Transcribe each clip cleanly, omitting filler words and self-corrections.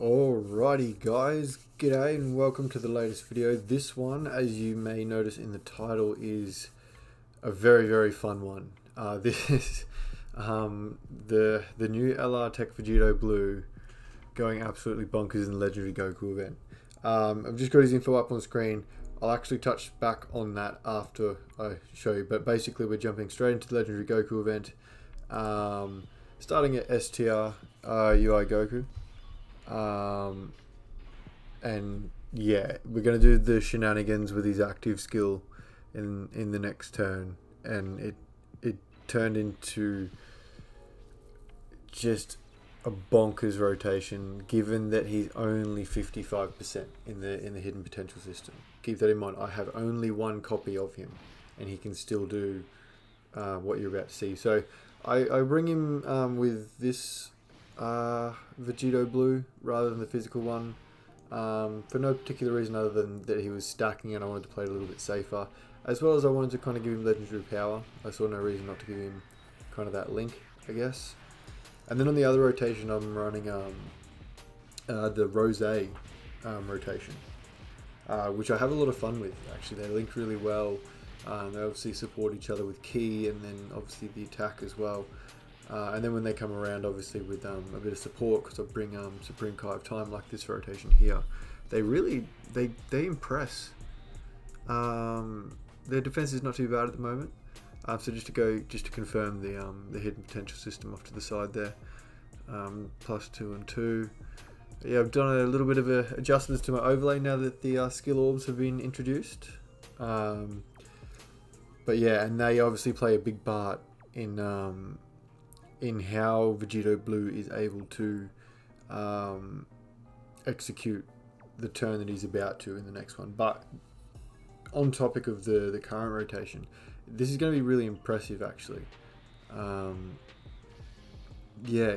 Alrighty guys, g'day and welcome to the latest video. This one, as you may notice in the title, is a very fun one. This is the new TEQ Vegito Blue going absolutely bonkers in the Legendary Goku event. I've just got his info up on screen. I'll actually touch back on that after I show you, but basically we're jumping straight into the Legendary Goku event, starting at STR UI Goku. And yeah, we're gonna do the shenanigans with his active skill in the next turn, and it turned into just a bonkers rotation, given that he's only 55% in the hidden potential system. Keep that in mind. I have only one copy of him, and he can still do what you're about to see. So I bring him with this Vegito Blue rather than the physical one, for no particular reason other than that he was stacking and I wanted to play it a little bit safer, as well as I wanted to kind of give him legendary power. I saw no reason not to give him kind of that link, I guess. And then on the other rotation I'm running the Rose rotation, which I have a lot of fun with actually. They link really well. They obviously support each other with ki and then obviously the attack as well. And then when they come around, obviously with a bit of support, because I bring Supreme Kai of Time like this rotation here, they really they impress. Their defense is not too bad at the moment. So just to confirm the hidden potential system off to the side there, +2 and 2. Yeah, I've done a little bit of adjustments to my overlay now that the skill orbs have been introduced. But yeah, and they obviously play a big part in how Vegito Blue is able to execute the turn that he's about to in the next one. But on topic of the current rotation, this is going to be really impressive actually. Yeah,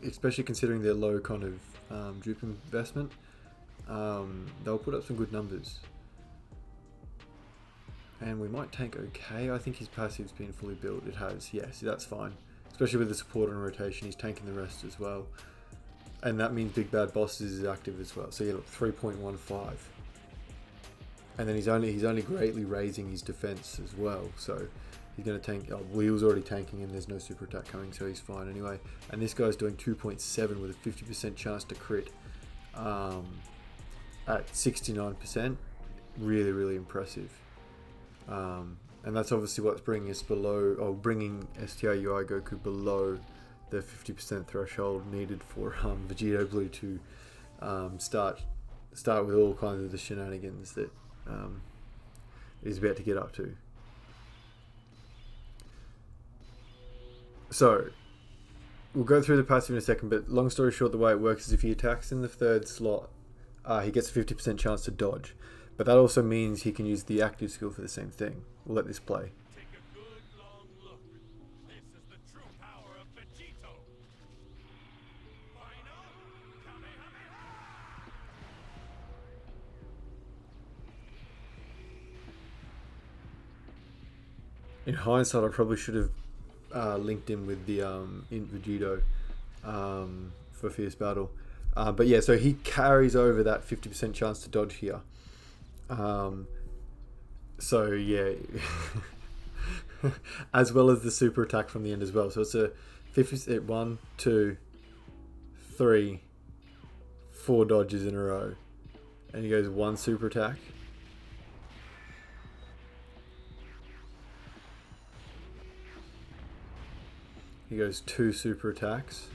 especially considering their low kind of drip investment, they'll put up some good numbers. And we might tank okay. I think his passive's been fully built. It has, yes, that's fine. Especially with the support on rotation, he's tanking the rest as well. And that means Big Bad Bosses is active as well. So yeah, look, 3.15. And then he's only greatly raising his defense as well. So he's going to tank. Oh, well, he was already tanking and there's no super attack coming, so he's fine anyway. And this guy's doing 2.7 with a 50% chance to crit at 69%. Really impressive. And that's obviously what's bringing us below, or bringing STR UI Goku below the 50% threshold needed for Vegito Blue to start with all kinds of the shenanigans that he's about to get up to. So we'll go through the passive in a second, but long story short, the way it works is if he attacks in the third slot, he gets a 50% chance to dodge. But that also means he can use the active skill for the same thing. We'll let this play. Take a good long look. This is the true power of Vegito. Final Kamehameha! In hindsight, I probably should have linked in with the Int Vegito for Fierce Battle. But yeah, so he carries over that 50% chance to dodge here. So yeah, as well as the super attack from the end as well. So it's a 50, 1, 2, 3, 4 dodges in a row, and he goes 1 super attack. He goes 2 super attacks.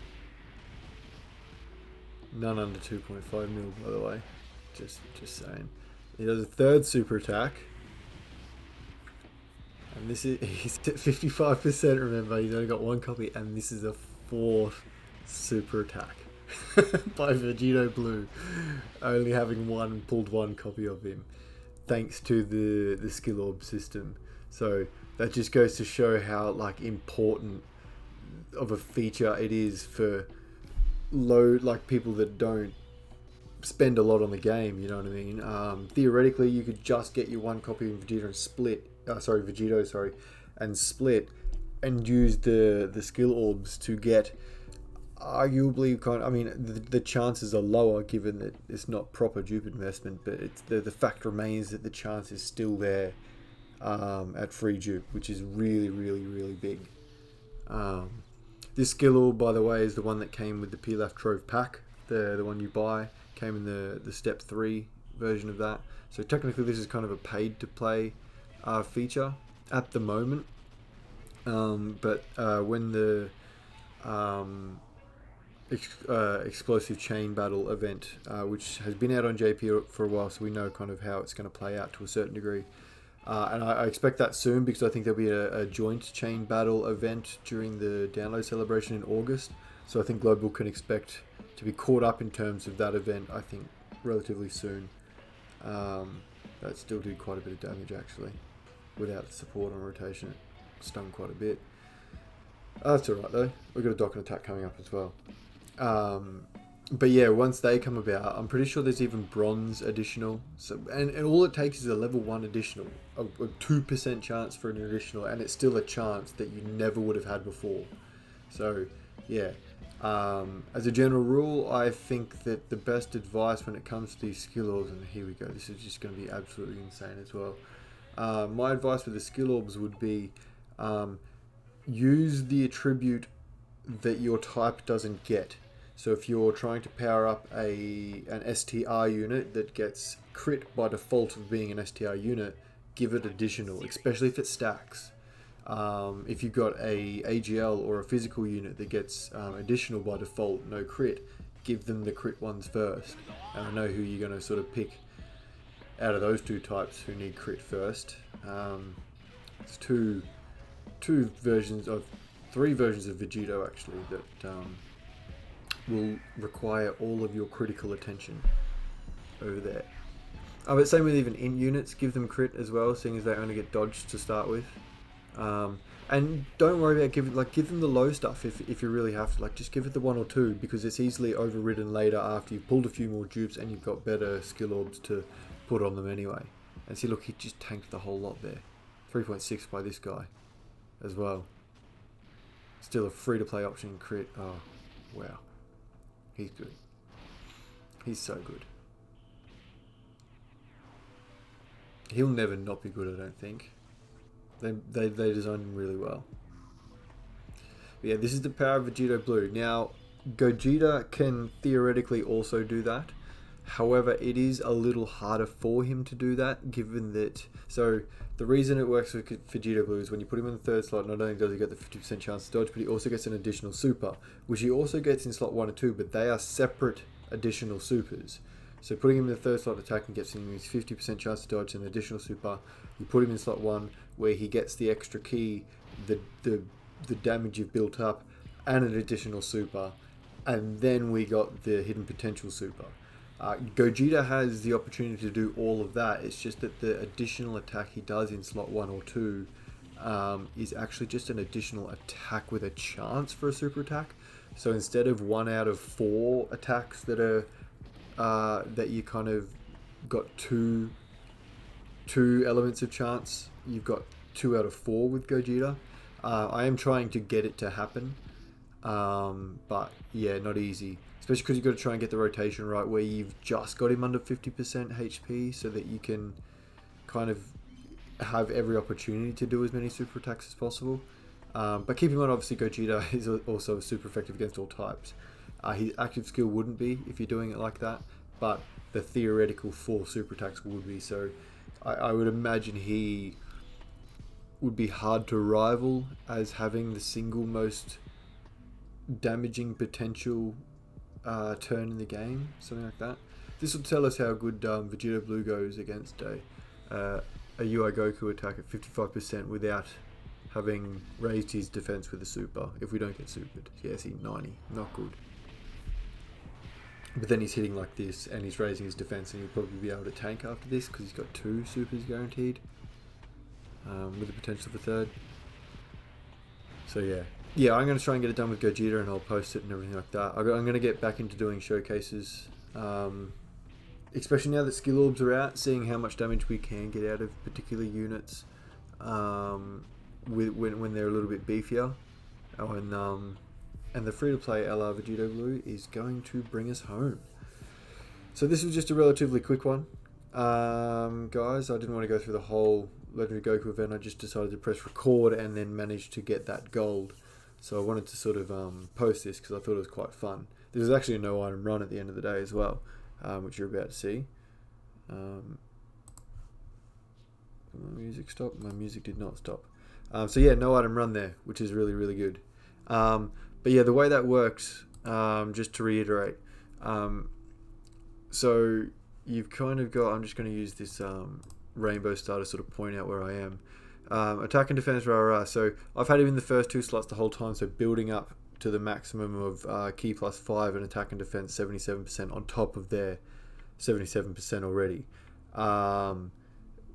None under 2.5 mil, by the way. Just saying. He does a 3rd super attack. And this is, he's at 55%, remember, he's only got 1 copy, and this is a 4th super attack by Vegito Blue, only having pulled 1 copy of him, thanks to the skill orb system. So that just goes to show how important of a feature it is for people that don't spend a lot on the game, you know what I mean? Theoretically, you could just get your 1 copy of Vegito and split, and split, and use the skill orbs to get arguably I mean, the chances are lower given that it's not proper dupe investment, but it's the fact remains that the chance is still there at free dupe, which is really, really, really big. This skill orb, by the way, is the one that came with the Pilaf Trove pack. The one you buy came in the step 3 version of that. So technically this is kind of a paid to play feature at the moment. But when the explosive chain battle event, which has been out on JP for a while, so we know kind of how it's going to play out to a certain degree. And I expect that soon, because I think there'll be a joint chain battle event during the download celebration in August. So I think Global can expect to be caught up in terms of that event, I think, relatively soon. That still did quite a bit of damage, actually. Without support on rotation, it stung quite a bit. That's alright, though. We've got a Dokkan attack coming up as well. But yeah, once they come about, I'm pretty sure there's even bronze additional. So and all it takes is a level 1 additional, a 2% chance for an additional, and it's still a chance that you never would have had before. So yeah, as a general rule, I think that the best advice when it comes to these skill orbs, and here we go, this is just going to be absolutely insane as well. My advice with the skill orbs would be use the attribute that your type doesn't get. So if you're trying to power up an STR unit that gets crit by default of being an STR unit, give it additional, especially if it stacks. If you've got a AGL or a physical unit that gets additional by default, no crit, give them the crit ones first. And I know who you're going to sort of pick out of those two types who need crit first. It's three versions of Vegito actually that will require all of your critical attention over there. But same with even int units, give them crit as well, seeing as they only get dodged to start with. And don't worry about give them the low stuff if you really have to. Just give it the 1 or 2, because it's easily overridden later after you've pulled a few more dupes and you've got better skill orbs to put on them anyway. And see, look, he just tanked the whole lot there. 3.6 by this guy as well. Still a free-to-play option in crit. Oh, wow. He's good. He's so good. He'll never not be good, I don't think. They designed him really well. But yeah, this is the power of Vegito Blue. Now, Gogeta can theoretically also do that. However, it is a little harder for him to do that, given that... So, the reason it works with Vegito Blue is when you put him in the third slot, not only does he get the 50% chance to dodge, but he also gets an additional super, which he also gets in slot 1 and 2, but they are separate additional supers. So putting him in the third slot attacking gets him his 50% chance to dodge and an additional super. You put him in slot 1, where he gets the extra key, the damage you've built up, and an additional super. And then we got the hidden potential super. Gogeta has the opportunity to do all of that. It's just that the additional attack he does in slot 1 or 2 is actually just an additional attack with a chance for a super attack. So instead of 1 out of 4 attacks that are that you kind of got two elements of chance, you've got 2 out of 4 with Gogeta. I am trying to get it to happen, but yeah, not easy. Especially because you've got to try and get the rotation right, where you've just got him under 50% HP, so that you can kind of have every opportunity to do as many super attacks as possible. But keep in mind, obviously, Gogeta is also super effective against all types. His active skill wouldn't be if you're doing it like that, but the theoretical 4 super attacks would be. So I would imagine he would be hard to rival as having the single most damaging potential turn in the game, something like that. This will tell us how good Vegito Blue goes against a UI Goku attack at 55% without having raised his defense with a super. If we don't get supered, yeah, see 90, not good. But then he's hitting like this, and he's raising his defense, and he'll probably be able to tank after this because he's got 2 supers guaranteed, with the potential for 3rd. So yeah, I'm going to try and get it done with Gogeta, and I'll post it and everything like that. I'm going to get back into doing showcases, especially now that skill orbs are out, seeing how much damage we can get out of particular units when they're a little bit beefier. And and the free-to-play LR Vegito Blue is going to bring us home. So this was just a relatively quick one. Guys, I didn't want to go through the whole Legendary Goku event. I just decided to press record and then managed to get that gold. So I wanted to sort of post this because I thought it was quite fun. There was actually a no item run at the end of the day as well, which you're about to see. My music stopped? My music did not stop. So yeah, no item run there, which is really, really good. But yeah, the way that works, just to reiterate, so you've kind of got, I'm just going to use this rainbow star to sort of point out where I am. Attack and defense, rah, rah. So I've had him in the first 2 slots the whole time, so building up to the maximum of key plus 5 and attack and defense 77% on top of their 77% already,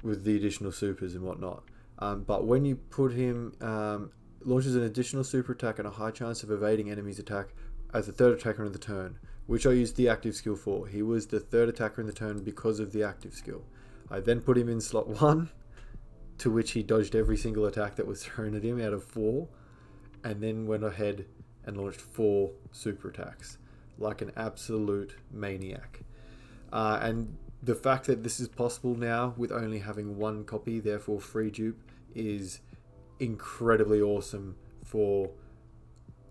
with the additional supers and whatnot. But when you put him, launches an additional super attack and a high chance of evading enemy's attack as the 3rd attacker in the turn, which I used the active skill for. He was the 3rd attacker in the turn because of the active skill. I then put him in slot 1, to which he dodged every single attack that was thrown at him out of 4, and then went ahead and launched 4 super attacks like an absolute maniac. And the fact that this is possible now with only having 1 copy, therefore free dupe, is incredibly awesome for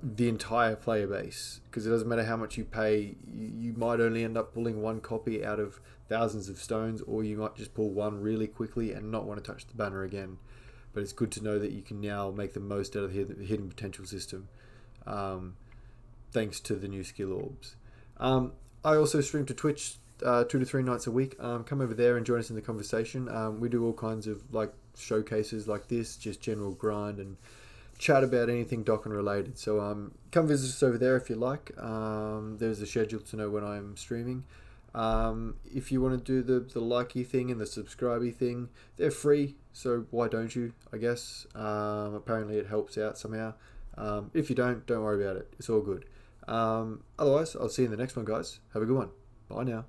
the entire player base, because it doesn't matter how much you pay, you might only end up pulling 1 copy out of thousands of stones, or you might just pull 1 really quickly and not want to touch the banner again. But it's good to know that you can now make the most out of the hidden potential system, thanks to the new skill orbs. I also stream to Twitch 2 to 3 nights a week. Come over there and join us in the conversation. We do all kinds of like showcases like this, just general grind and chat about anything Dokkan related. So come visit us over there if you like. There's a schedule to know when I'm streaming. If you want to do the likey thing and the subscribey thing, they're free, so why don't you, I guess. Apparently it helps out somehow. If you don't worry about it. It's all good. Otherwise, I'll see you in the next one, guys. Have a good one. Bye now.